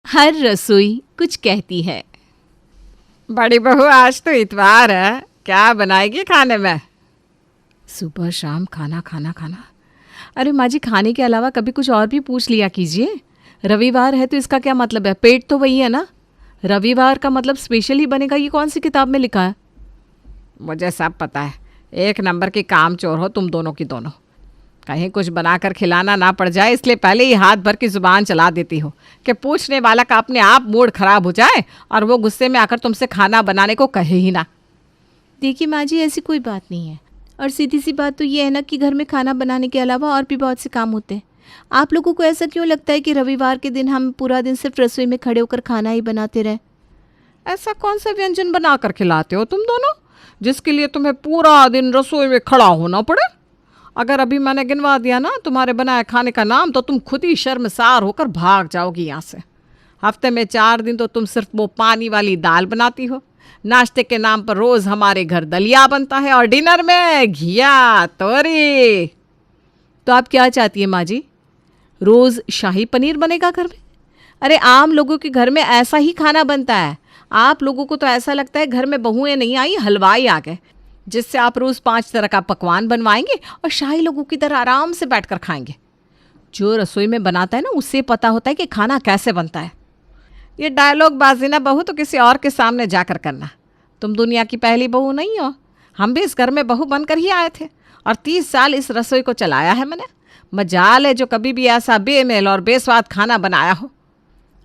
हर रसोई कुछ कहती है। बड़ी बहू, आज तो इतवार है, क्या बनाएगी खाने में? सुबह शाम खाना खाना खाना। अरे माँ जी, खाने के अलावा कभी कुछ और भी पूछ लिया कीजिए। रविवार है तो इसका क्या मतलब है? पेट तो वही है ना। रविवार का मतलब स्पेशल ही बनेगा, ये कौन सी किताब में लिखा है? मुझे सब पता है, एक नंबर की काम चोर हो तुम दोनों की दोनों। कहीं कुछ बनाकर खिलाना ना पड़ जाए इसलिए पहले ही हाथ भर की जुबान चला देती हो कि पूछने वाला का अपने आप मूड खराब हो जाए और वो गुस्से में आकर तुमसे खाना बनाने को कहे ही ना। देखिए माँ जी, ऐसी कोई बात नहीं है। और सीधी सी बात तो ये है ना कि घर में खाना बनाने के अलावा और भी बहुत से काम होते हैं। आप लोगों को ऐसा क्यों लगता है कि रविवार के दिन हम पूरा दिन सिर्फ रसोई में खड़े होकर खाना ही बनाते रहे? ऐसा कौन सा व्यंजन बनाकर खिलाते हो तुम दोनों जिसके लिए तुम्हें पूरा दिन रसोई में खड़ा होना पड़े? अगर अभी मैंने गिनवा दिया ना तुम्हारे बनाए खाने का नाम तो तुम खुद ही शर्मसार होकर भाग जाओगी यहाँ से। हफ्ते में 4 दिन तो तुम सिर्फ वो पानी वाली दाल बनाती हो। नाश्ते के नाम पर रोज हमारे घर दलिया बनता है और डिनर में घिया तोरी। तो आप क्या चाहती है माँ जी? रोज़ शाही पनीर बनेगा घर में? अरे आम लोगों के घर में ऐसा ही खाना बनता है। आप लोगों को तो ऐसा लगता है घर में बहुएं नहीं आई, हलवाई आ गए, जिससे आप रोज़ 5 तरह का पकवान बनवाएंगे और शाही लोगों की तरह आराम से बैठकर खाएंगे। जो रसोई में बनाता है ना, उससे पता होता है कि खाना कैसे बनता है। ये डायलॉग बाजी ना बहू तो किसी और के सामने जाकर करना। तुम दुनिया की पहली बहू नहीं हो। हम भी इस घर में बहू बनकर ही आए थे और 30 साल इस रसोई को चलाया है मैंने। मजाल है जो कभी भी ऐसा बेमेल और बेस्वाद खाना बनाया हो।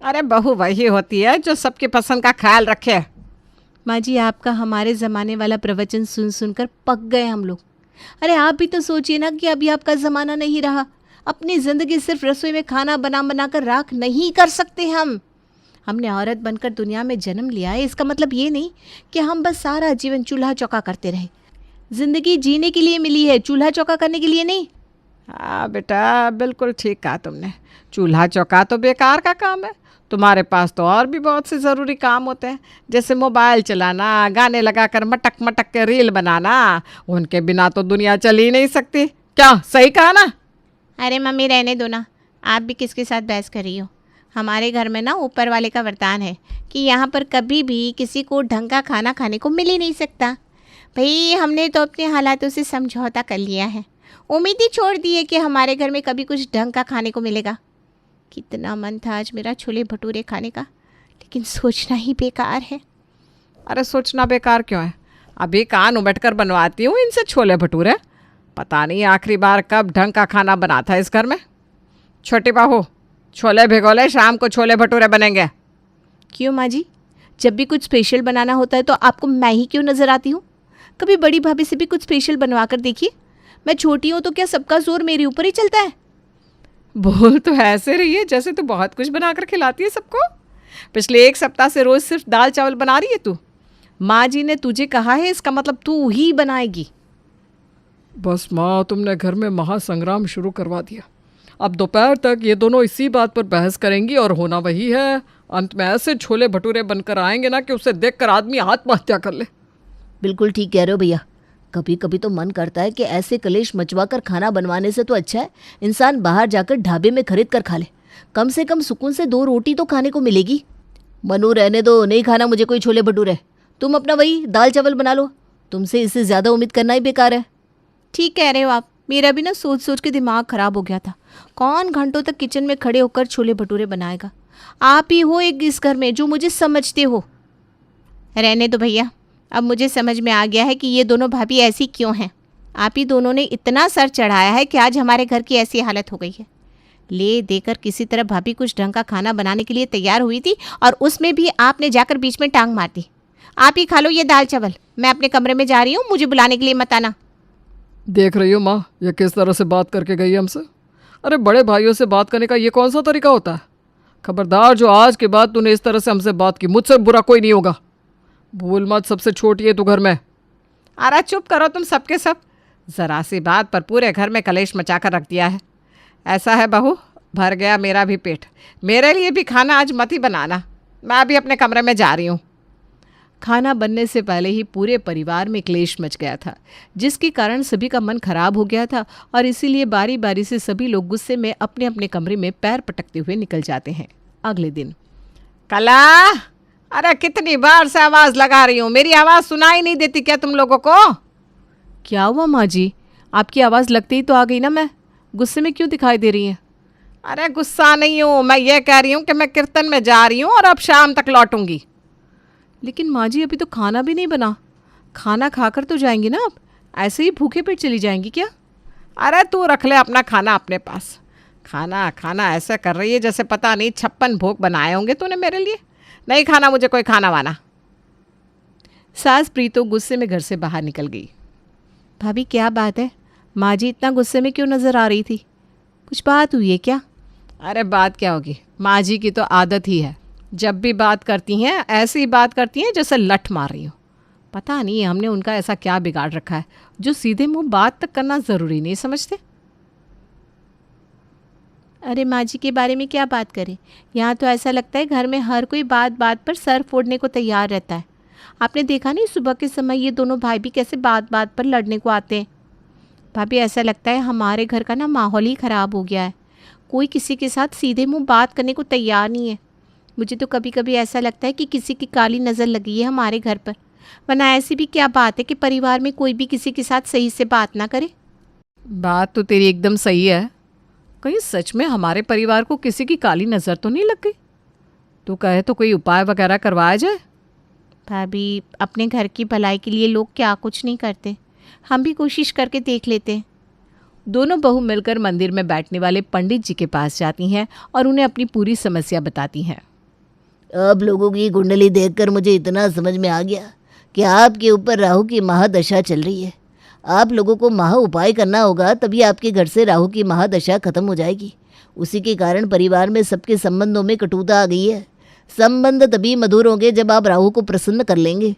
अरे बहू वही होती है जो सबकी पसंद का ख्याल रखे। माँ जी, आपका हमारे ज़माने वाला प्रवचन सुन सुनकर पक गए हम लोग। अरे आप भी तो सोचिए ना कि अभी आपका ज़माना नहीं रहा। अपनी ज़िंदगी सिर्फ रसोई में खाना बना बना कर राख नहीं कर सकते हम। हमने औरत बनकर दुनिया में जन्म लिया है, इसका मतलब ये नहीं कि हम बस सारा जीवन चूल्हा चौका करते रहे। ज़िंदगी जीने के लिए मिली है, चूल्हा चौका करने के लिए नहीं। हाँ बेटा, बिल्कुल ठीक कहा तुमने। चूल्हा चौका तो बेकार का काम है। तुम्हारे पास तो और भी बहुत से ज़रूरी काम होते हैं, जैसे मोबाइल चलाना, गाने लगाकर मटक मटक के रील बनाना। उनके बिना तो दुनिया चल ही नहीं सकती। क्या सही कहा ना? अरे मम्मी रहने दो ना, आप भी किसके साथ बहस कर रही हो? हमारे घर में ना ऊपर वाले का वरदान है कि यहाँ पर कभी भी किसी को ढंग का खाना खाने को मिल ही नहीं सकता। भाई हमने तो अपने हालातों से समझौता कर लिया है। उम्मीद ही छोड़ दी है कि हमारे घर में कभी कुछ ढंग का खाने को मिलेगा। कितना मन था आज मेरा छोले भटूरे खाने का, लेकिन सोचना ही बेकार है। अरे सोचना बेकार क्यों है? अभी कान उमट कर बनवाती हूँ इनसे छोले भटूरे। पता नहीं आखिरी बार कब ढंग का खाना बना था इस घर में। छोटी बहू, छोले भिगोले, शाम को छोले भटूरे बनेंगे। क्यों माँ जी? जब भी कुछ स्पेशल बनाना होता है तो आपको मैं ही क्यों नज़र आती हूँ? कभी बड़ी भाभी से भी कुछ स्पेशल बनवा कर देखिए। मैं छोटी हूँ तो क्या सबका जोर मेरे ऊपर ही चलता है? बोल तो ऐसे रही है जैसे तू बहुत कुछ बनाकर खिलाती है सबको। पिछले 1 सप्ताह से रोज़ सिर्फ दाल चावल बना रही है तू। माँ जी ने तुझे कहा है, इसका मतलब तू ही बनाएगी। बस माँ, तुमने घर में महासंग्राम शुरू करवा दिया। अब दोपहर तक ये दोनों इसी बात पर बहस करेंगी और होना वही है। अंत में ऐसे छोले भटूरे बनकर आएंगे ना कि उसे देखकर आदमी आत्महत्या कर ले। बिल्कुल ठीक कह रहे हो भैया। कभी कभी तो मन करता है कि ऐसे कलेश मचवा कर खाना बनवाने से तो अच्छा है इंसान बाहर जाकर ढाबे में खरीद कर खा ले। कम से कम सुकून से 2 रोटी तो खाने को मिलेगी। मनु रहने दो, नहीं खाना मुझे कोई छोले भटूरे। तुम अपना वही दाल चावल बना लो। तुमसे इससे ज़्यादा उम्मीद करना ही बेकार है। ठीक कह रहे हो आप। मेरा भी ना सोच सोच के दिमाग ख़राब हो गया था। कौन घंटों तक किचन में खड़े होकर छोले भटूरे बनाएगा? आप ही हो एक इस घर में जो मुझे समझते हो। रहने दो भैया, अब मुझे समझ में आ गया है कि ये दोनों भाभी ऐसी क्यों हैं। आप ही दोनों ने इतना सर चढ़ाया है कि आज हमारे घर की ऐसी हालत हो गई है। ले देकर किसी तरह भाभी कुछ ढंग का खाना बनाने के लिए तैयार हुई थी और उसमें भी आपने जाकर बीच में टांग मार दी। आप ही खा लो ये दाल चावल, मैं अपने कमरे में जा रही हूँ, मुझे बुलाने के लिए मत आना। देख रही हो माँ, ये किस तरह से बात करके गई हमसे। अरे बड़े भाइयों से बात करने का ये कौन सा तरीका होता है? खबरदार, जो आज के बाद तूने इस तरह से हमसे बात की, मुझसे बुरा कोई नहीं होगा। भूल मत, सबसे छोटी है तू घर में। अरे चुप करो तुम सबके सब। ज़रा सी बात पर पूरे घर में कलेश मचा कर रख दिया है। ऐसा है बहू, भर गया मेरा भी पेट। मेरे लिए भी खाना आज मत ही बनाना। मैं अभी अपने कमरे में जा रही हूँ। खाना बनने से पहले ही पूरे परिवार में क्लेश मच गया था, जिसके कारण सभी का मन खराब हो गया था और इसीलिए बारी बारी से सभी लोग गुस्से में अपने अपने कमरे में पैर पटकते हुए निकल जाते हैं। अगले दिन कला, अरे कितनी बार से आवाज लगा रही हूँ, मेरी आवाज सुनाई नहीं देती क्या तुम लोगों को? क्या हुआ माँ जी? आपकी आवाज़ लगते ही तो आ गई ना। मैं गुस्से में क्यों दिखाई दे रही है? अरे गुस्सा नहीं हूँ, मैं ये कह रही हूँ कि मैं कीर्तन में जा रही हूँ और अब शाम तक लौटूंगी। लेकिन माँ जी अभी तो खाना भी नहीं बना। खाना खाकर तो जाएंगी ना आप? ऐसे ही भूखे पेट चली जाएंगी क्या? अरे तू रख ले अपना खाना अपने पास। खाना खाना ऐसा कर रही है जैसे पता नहीं 56 भोग बनाए होंगे तूने मेरे लिए। नहीं खाना मुझे कोई खाना वाना। सास प्रीतो गुस्से में घर से बाहर निकल गई। भाभी क्या बात है? माँ जी इतना गुस्से में क्यों नज़र आ रही थी? कुछ बात हुई है क्या? अरे बात क्या होगी, माँ जी की तो आदत ही है, जब भी बात करती हैं ऐसी ही बात करती हैं जैसे लठ मार रही हो। पता नहीं हमने उनका ऐसा क्या बिगाड़ रखा है जो सीधे मुंह बात तक करना ज़रूरी नहीं समझते। अरे माँ जी के बारे में क्या बात करें, यहाँ तो ऐसा लगता है घर में हर कोई बात बात पर सर फोड़ने को तैयार रहता है। आपने देखा नहीं सुबह के समय ये दोनों भाई भी कैसे बात बात पर लड़ने को आते हैं। भाभी ऐसा लगता है हमारे घर का ना माहौल ही ख़राब हो गया है। कोई किसी के साथ सीधे मुंह बात करने को तैयार नहीं है। मुझे तो कभी कभी ऐसा लगता है कि किसी की काली नज़र लगी है हमारे घर पर। वरना ऐसी भी क्या बात है कि परिवार में कोई भी किसी के साथ सही से बात ना करे। बात तो तेरी एकदम सही है। कहीं सच में हमारे परिवार को किसी की काली नज़र तो नहीं लग गई? तू कहे तो कोई उपाय वगैरह करवाया जाए। भाभी अपने घर की भलाई के लिए लोग क्या कुछ नहीं करते, हम भी कोशिश करके देख लेते हैं। दोनों बहू मिलकर मंदिर में बैठने वाले पंडित जी के पास जाती हैं और उन्हें अपनी पूरी समस्या बताती हैं। अब लोगों की कुंडली देखकर मुझे इतना समझ में आ गया कि आपके ऊपर राहु की महादशा चल रही है। आप लोगों को महा उपाय करना होगा, तभी आपके घर से राहु की महादशा खत्म हो जाएगी। उसी के कारण परिवार में सबके संबंधों में कटुता आ गई है। संबंध तभी मधुर होंगे जब आप राहु को प्रसन्न कर लेंगे।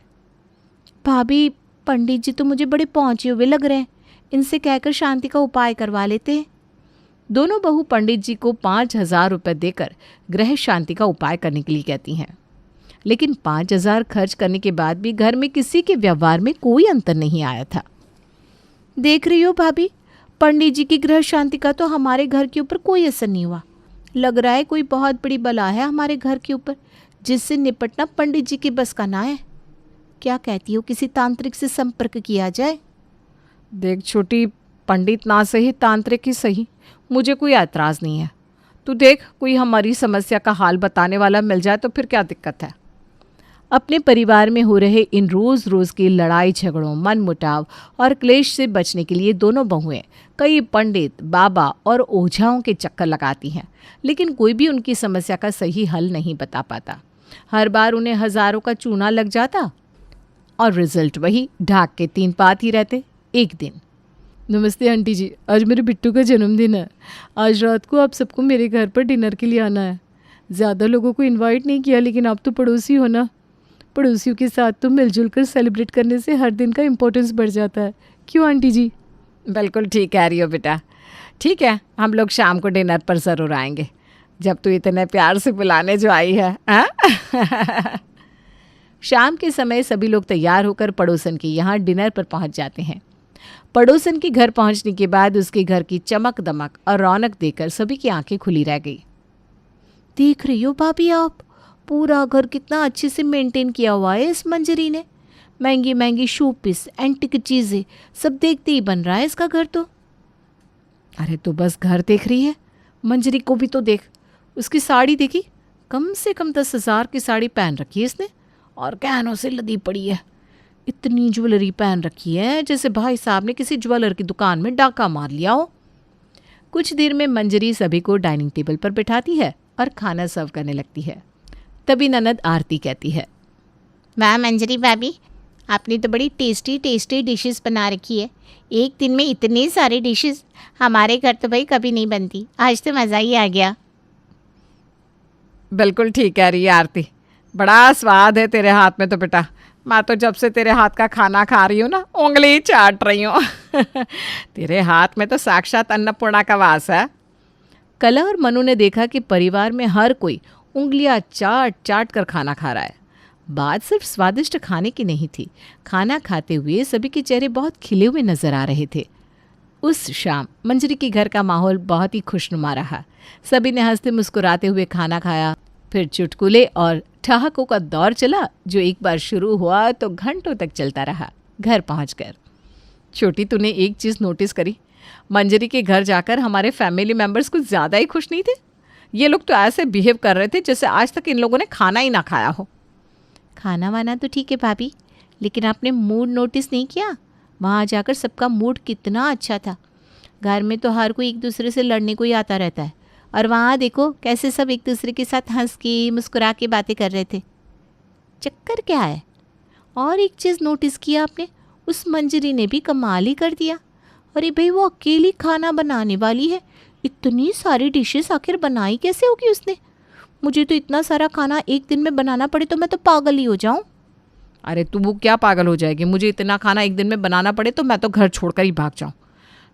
भाभी पंडित जी तो मुझे बड़े पहुँचे हुए लग रहे हैं, इनसे कहकर शांति का उपाय करवा लेते हैं। दोनों बहू पंडित जी को 5,000 रुपये देकर ग्रह शांति का उपाय करने के लिए कहती हैं। लेकिन 5,000 खर्च करने के बाद भी घर में किसी के व्यवहार में कोई अंतर नहीं आया था। देख रही हो भाभी, पंडित जी की ग्रह शांति का तो हमारे घर के ऊपर कोई असर नहीं हुआ। लग रहा है कोई बहुत बड़ी बला है हमारे घर के ऊपर, जिससे निपटना पंडित जी के बस का ना है। क्या कहती हो, किसी तांत्रिक से संपर्क किया जाए? देख छोटी, पंडित ना सही तांत्रिक ही सही, मुझे कोई ऐतराज़ नहीं है। तू देख कोई हमारी समस्या का हाल बताने वाला मिल जाए तो फिर क्या दिक्कत है। अपने परिवार में हो रहे इन रोज़ रोज़ की लड़ाई झगड़ों, मनमुटाव और क्लेश से बचने के लिए दोनों बहुएं कई पंडित, बाबा और ओझाओं के चक्कर लगाती हैं, लेकिन कोई भी उनकी समस्या का सही हल नहीं बता पाता। हर बार उन्हें हज़ारों का चूना लग जाता और रिजल्ट वही, ढाक के 3 पात ही रहते। एक दिन, नमस्ते आंटी जी, आज मेरे बिट्टू का जन्मदिन है। आज रात को आप सबको मेरे घर पर डिनर के लिए आना है। ज़्यादा लोगों को इनवाइट नहीं किया, लेकिन आप तो पड़ोसी हो ना। पड़ोसियों के साथ तो मिलजुल कर सेलिब्रेट करने से हर दिन का इम्पोर्टेंस बढ़ जाता है। क्यों आंटी जी? बिल्कुल ठीक कह रही हो बेटा। ठीक है, हम लोग शाम को डिनर पर ज़रूर आएंगे, जब तू इतने प्यार से बुलाने जो आई है। शाम के समय सभी लोग तैयार होकर पड़ोसन के यहाँ डिनर पर पहुँच जाते हैं। पड़ोसन के घर पहुँचने के बाद उसके घर की चमक दमक और रौनक देखकर सभी की आंखें खुली रह गई। देख रही हो भाभी आप, पूरा घर कितना अच्छे से मेंटेन किया हुआ है इस मंजरी ने। महंगी महंगी शोपीस, एंटीक चीज़ें, सब देखते ही बन रहा है इसका घर तो। अरे तो बस घर देख रही है, मंजरी को भी तो देख। उसकी साड़ी देखी, कम से कम 10,000 की साड़ी पहन रखी है इसने और गहनों से लदी पड़ी है। इतनी ज्वेलरी पहन रखी है जैसे भाई साहब ने किसी ज्वेलर की दुकान में डाका मार लिया हो। कुछ देर में मंजरी सभी को डाइनिंग टेबल पर बिठाती है और खाना सर्व करने लगती है। तभी ननद आरती कहती है, वाह मंजरी भाभी, आपने तो बड़ी टेस्टी टेस्टी डिशेस बना रखी है। एक दिन में इतने सारे डिशेस हमारे घर तो भाई कभी नहीं बनती, आज तो मज़ा ही आ गया। बिल्कुल ठीक कह रही है आरती, बड़ा स्वाद है तेरे हाथ में तो बेटा। मैं तो जब से तेरे हाथ का खाना खा रही हूँ ना, उंगली चाट रही हूँ। तेरे हाथ में तो साक्षात अन्नपूर्णा का वास है। कला और मनु ने देखा कि परिवार में हर कोई उंगलियां चाट चाट कर खाना खा रहा है। बात सिर्फ स्वादिष्ट खाने की नहीं थी, खाना खाते हुए सभी के चेहरे बहुत खिले हुए नजर आ रहे थे। उस शाम मंजरी के घर का माहौल बहुत ही खुशनुमा रहा। सभी ने हंसते मुस्कुराते हुए खाना खाया, फिर चुटकुले और ठहाकों का दौर चला, जो एक बार शुरू हुआ तो घंटों तक चलता रहा। घर पहुंचकर छोटी, तूने एक चीज़ नोटिस करी? मंजरी के घर जाकर हमारे फैमिली मेंबर्स कुछ ज़्यादा ही खुश नहीं थे। ये लोग तो ऐसे बिहेव कर रहे थे जैसे आज तक इन लोगों ने खाना ही ना खाया हो। खाना वाना तो ठीक है भाभी, लेकिन आपने मूड नोटिस नहीं किया? वहाँ जाकर सबका मूड कितना अच्छा था। घर में तो हर कोई एक दूसरे से लड़ने को ही आता रहता है, और वहाँ देखो कैसे सब एक दूसरे के साथ हंस के मुस्कुरा के बातें कर रहे थे। चक्कर क्या है? और एक चीज़ नोटिस किया आपने? उस मंजरी ने भी कमाल ही कर दिया। अरे भाई, वो अकेली खाना बनाने वाली है, इतनी सारी डिशेस आखिर बनाई कैसे होगी उसने? मुझे तो इतना सारा खाना एक दिन में बनाना पड़े तो मैं तो पागल ही हो जाऊं। अरे तू वो क्या पागल हो जाएगी? मुझे इतना खाना एक दिन में बनाना पड़े तो मैं तो घर छोड़कर ही भाग जाऊं।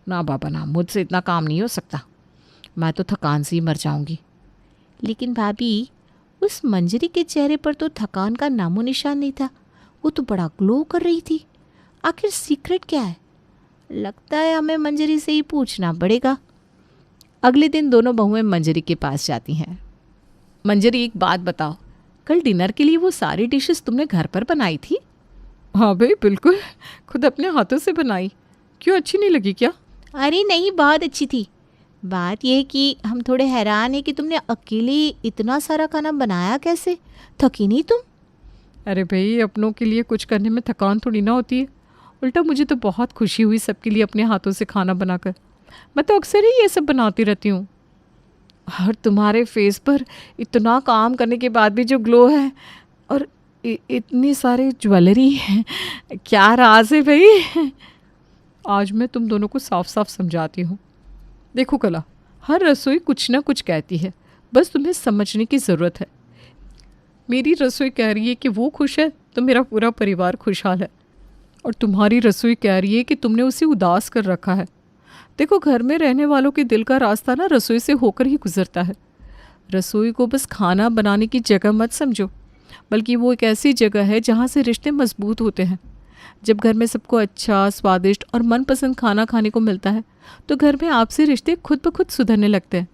ना बाबा ना, मुझसे इतना काम नहीं हो सकता। मैं तो थकान से ही मर जाऊंगी। लेकिन भाभी, उस मंजरी के चेहरे पर तो थकान का नामो निशान नहीं था। वो तो बड़ा ग्लो कर रही थी। आखिर सीक्रेट क्या है? लगता है हमें मंजरी से ही पूछना पड़ेगा। अगले दिन दोनों बहुएं मंजरी के पास जाती हैं। मंजरी, एक बात बताओ, कल डिनर के लिए वो सारी डिशेस तुमने घर पर बनाई थी? हाँ भाई बिल्कुल, खुद अपने हाथों से बनाई। क्यों, अच्छी नहीं लगी क्या? अरे नहीं, बहुत अच्छी थी। बात यह है कि हम थोड़े हैरान हैं कि तुमने अकेले इतना सारा खाना बनाया कैसे? थकी नहीं तुम? अरे भाई, अपनों के लिए कुछ करने में थकान थोड़ी ना होती है। उल्टा मुझे तो बहुत खुशी हुई सबके लिए अपने हाथों से खाना बनाकर। मैं तो अक्सर ही ये सब बनाती रहती हूँ। और तुम्हारे फेस पर इतना काम करने के बाद भी जो ग्लो है, और इतनी सारी ज्वेलरी है, क्या राज है भाई? आज मैं तुम दोनों को साफ साफ समझाती हूँ। देखो कला, हर रसोई कुछ ना कुछ कहती है, बस तुम्हें समझने की ज़रूरत है। मेरी रसोई कह रही है कि वो खुश है तो मेरा पूरा परिवार खुशहाल है, और तुम्हारी रसोई कह रही है कि तुमने उसे उदास कर रखा है। देखो, घर में रहने वालों के दिल का रास्ता ना रसोई से होकर ही गुजरता है। रसोई को बस खाना बनाने की जगह मत समझो, बल्कि वो एक ऐसी जगह है जहाँ से रिश्ते मजबूत होते हैं। जब घर में सबको अच्छा, स्वादिष्ट और मनपसंद खाना खाने को मिलता है तो घर में आपसी रिश्ते खुद ब खुद सुधरने लगते हैं।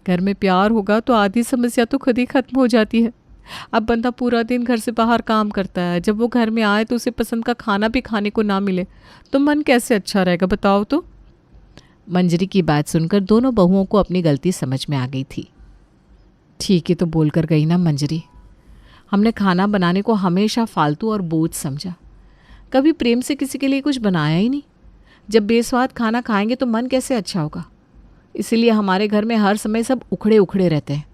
घर में प्यार होगा तो आधी समस्या तो खुद ही खत्म हो जाती है। अब बंदा पूरा दिन घर से बाहर काम करता है, जब वो घर में आए तो उसे पसंद का खाना भी खाने को ना मिले तो मन कैसे अच्छा रहेगा, बताओ तो। मंजरी की बात सुनकर दोनों बहुओं को अपनी गलती समझ में आ गई थी। ठीक है तो बोल कर गई ना मंजरी, हमने खाना बनाने को हमेशा फालतू और बोझ समझा, कभी प्रेम से किसी के लिए कुछ बनाया ही नहीं। जब बेस्वाद खाना खाएंगे तो मन कैसे अच्छा होगा? इसीलिए हमारे घर में हर समय सब उखड़े उखड़े रहते हैं।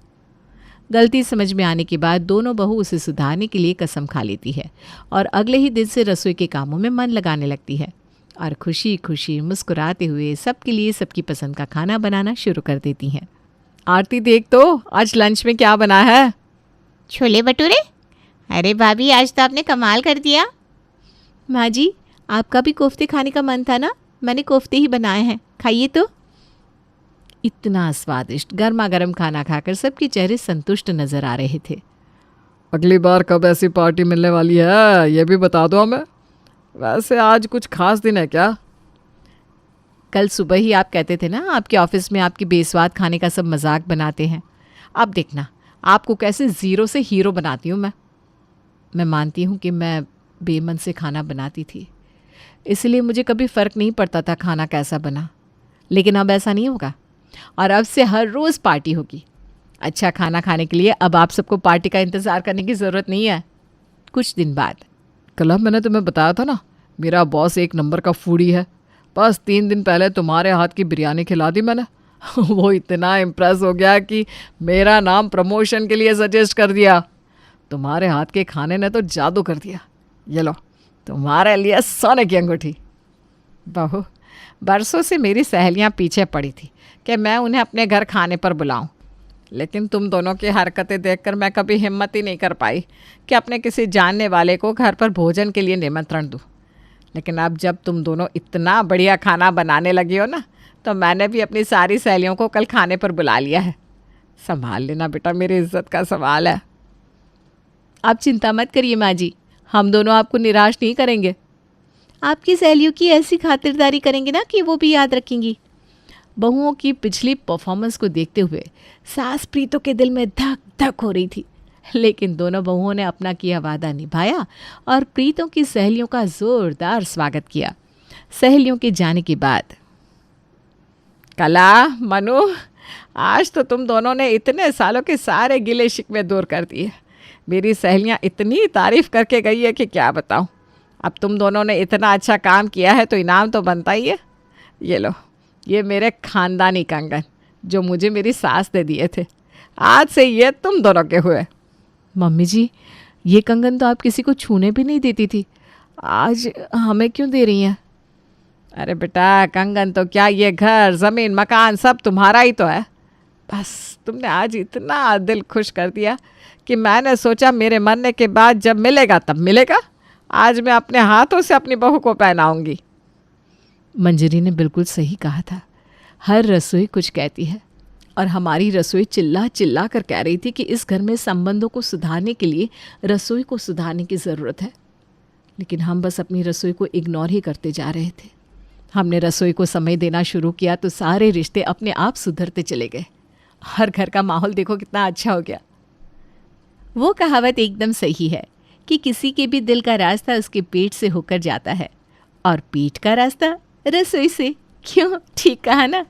गलती समझ में आने के बाद दोनों बहू उसे सुधारने के लिए कसम खा लेती है और अगले ही दिन से रसोई के कामों में मन लगाने लगती है और खुशी खुशी मुस्कुराते हुए सबके लिए सबकी पसंद का खाना बनाना शुरू कर देती हैं। आरती, देख तो आज लंच में क्या बना है। छोले भटूरे? अरे भाभी, आज तो आपने कमाल कर दिया। माँ जी, आपका भी कोफ्ते खाने का मन था ना, मैंने कोफ्ते ही बनाए हैं, खाइए तो। इतना स्वादिष्ट गर्मा गर्म खाना खाकर सबके चेहरे संतुष्ट नजर आ रहे थे। अगली बार कब ऐसी पार्टी मिलने वाली है ये भी बता दो हमें। वैसे आज कुछ खास दिन है क्या? कल सुबह ही आप कहते थे ना आपके ऑफिस में आपकी बेस्वाद खाने का सब मजाक बनाते हैं। अब देखना आपको कैसे ज़ीरो से हीरो बनाती हूँ मैं मानती हूँ कि मैं बेमन से खाना बनाती थी, इसलिए मुझे कभी फ़र्क नहीं पड़ता था खाना कैसा बना, लेकिन अब ऐसा नहीं होगा और अब से हर रोज़ पार्टी होगी। अच्छा खाना खाने के लिए अब आप सबको पार्टी का इंतज़ार करने की ज़रूरत नहीं है। कुछ दिन बाद, कल मैंने तुम्हें बताया था ना मेरा बॉस एक नंबर का फूडी है। बस 3 दिन पहले तुम्हारे हाथ की बिरयानी खिला दी मैंने। वो इतना इम्प्रेस हो गया कि मेरा नाम प्रमोशन के लिए सजेस्ट कर दिया। तुम्हारे हाथ के खाने ने तो जादू कर दिया। ये लो तुम्हारे लिए सोने की अंगूठी। बहू, बरसों से मेरी सहेलियां पीछे पड़ी थी कि मैं उन्हें अपने घर खाने पर बुलाऊं, लेकिन तुम दोनों की हरकतें देखकर मैं कभी हिम्मत ही नहीं कर पाई कि अपने किसी जानने वाले को घर पर भोजन के लिए निमंत्रण दूं। लेकिन अब जब तुम दोनों इतना बढ़िया खाना बनाने लगी हो ना, तो मैंने भी अपनी सारी सहेलियों को कल खाने पर बुला लिया है। संभाल लेना बेटा, मेरी इज्जत का सवाल है। आप चिंता मत करिए माँ जी, हम दोनों आपको निराश नहीं करेंगे। आपकी सहेलियों की ऐसी खातिरदारी करेंगे ना कि वो भी याद रखेंगी। बहुओं की पिछली परफॉर्मेंस को देखते हुए सास प्रीतो के दिल में धक धक हो रही थी लेकिन दोनों बहुओं ने अपना किया वादा निभाया और प्रीतों की सहेलियों का जोरदार स्वागत किया। सहेलियों के जाने के बाद कला, मनु, आज तो तुम दोनों ने इतने सालों के सारे गिले शिकवे दूर कर दिए। मेरी सहेलियां इतनी तारीफ करके गई है कि क्या बताऊं। अब तुम दोनों ने इतना अच्छा काम किया है तो इनाम तो बनता ही है। ये लो, ये मेरे खानदानी कंगन जो मुझे मेरी सास दे दिए थे, आज से ये तुम दोनों के हुए। मम्मी जी, ये कंगन तो आप किसी को छूने भी नहीं देती थी, आज हमें क्यों दे रही हैं? अरे बेटा, कंगन तो क्या, ये घर, ज़मीन, मकान सब तुम्हारा ही तो है। बस तुमने आज इतना दिल खुश कर दिया कि मैंने सोचा मेरे मरने के बाद जब मिलेगा तब मिलेगा। आज मैं अपने हाथों से अपनी बहू को पहनाऊंगी। मंजरी ने बिल्कुल सही कहा था। हर रसोई कुछ कहती है और हमारी रसोई चिल्ला चिल्ला कर कह रही थी कि इस घर में संबंधों को सुधारने के लिए रसोई को सुधारने की ज़रूरत है। लेकिन हम बस अपनी रसोई को इग्नोर ही करते जा रहे थे। हमने रसोई को समय देना शुरू किया तो सारे रिश्ते अपने आप सुधरते चले गए। हर घर का माहौल देखो कितना अच्छा हो गया। वो कहावत एकदम सही है कि किसी के भी दिल का रास्ता उसके पेट से होकर जाता है और पेट का रास्ता रसोई से। क्यों, ठीक कहा ना?